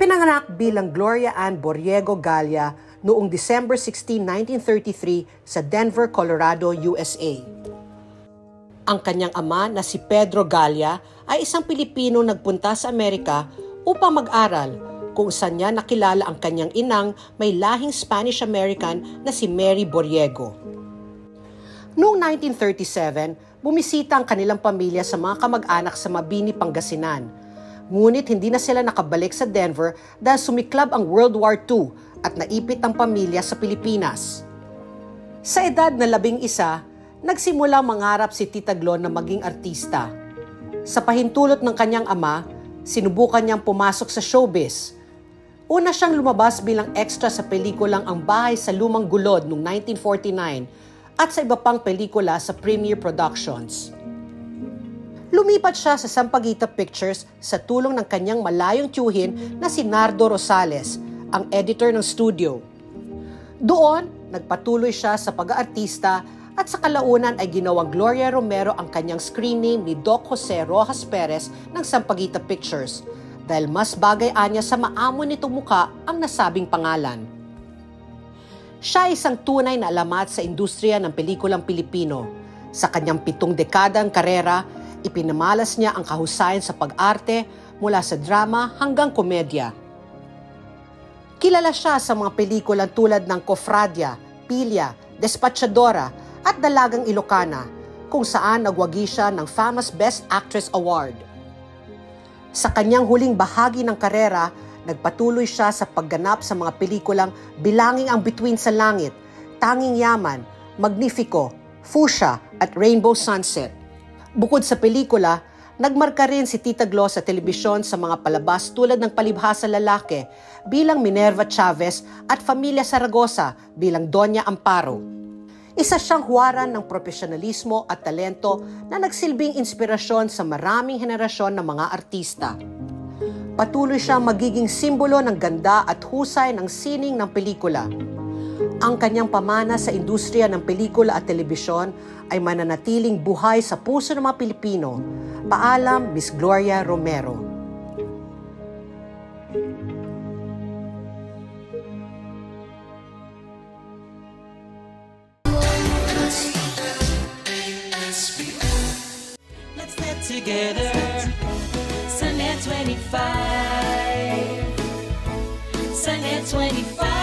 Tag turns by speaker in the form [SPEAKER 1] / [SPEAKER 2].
[SPEAKER 1] Ipinanganak bilang Gloria Ann Borrego Gallia noong December 16, 1933 sa Denver, Colorado, USA. Ang kanyang ama na si Pedro Gallia ay isang Pilipino nagpunta sa Amerika upang mag-aral, kung saan niya nakilala ang kanyang inang may lahing Spanish-American na si Mary Borrego. Noong 1937, bumisita ang kanilang pamilya sa mga kamag-anak sa Mabini, Pangasinan. Ngunit hindi na sila nakabalik sa Denver dahil sumiklab ang World War II at naipit ang pamilya sa Pilipinas. Sa edad na 11, nagsimulang mangarap si Tita Glo na maging artista. Sa pahintulot ng kanyang ama, sinubukan niyang pumasok sa showbiz. Una siyang lumabas bilang extra sa pelikulang Ang Bahay sa Lumang Gulod noong 1949 at sa iba pang pelikula sa Premier Productions. Lumipat siya sa Sampaguita Pictures sa tulong ng kanyang malayong tiyuhin na si Nardo Rosales, ang editor ng studio. Doon, nagpatuloy siya sa pag-aartista at sa kalaunan ay ginawang Gloria Romero ang kanyang screen name ni Doc Jose Rojas Perez ng Sampaguita Pictures dahil mas bagay anya sa maamo nitong muka ang nasabing pangalan. Siya ay isang tunay na alamat sa industriya ng pelikulang Pilipino. Sa kanyang 7 dekadang karera, ipinamalas niya ang kahusayan sa pag-arte mula sa drama hanggang komedya. Kilala siya sa mga pelikulang tulad ng Cofradia, Pilya, Despachadora at Dalagang Ilocana, kung saan nagwagi siya ng famous Best Actress Award. Sa kanyang huling bahagi ng karera, nagpatuloy siya sa pagganap sa mga pelikulang Bilangin ang Bituin sa Langit, Tanging Yaman, Magnifico, Fuchsia at Rainbow Sunset. Bukod sa pelikula, nagmarka rin si Tita Glo sa telebisyon sa mga palabas tulad ng Palibhasa Lalaki bilang Minerva Chavez at Familia Zaragoza bilang Doña Amparo. Isa siyang huwaran ng profesionalismo at talento na nagsilbing inspirasyon sa maraming henerasyon ng mga artista. Patuloy siyang magiging simbolo ng ganda at husay ng sining ng pelikula. Ang kanyang pamana sa industriya ng pelikula at telebisyon ay mananatiling buhay sa puso ng mga Pilipino. Paalam, Miss Gloria Romero.
[SPEAKER 2] Let's get together, Sunday 25, Sunday 25.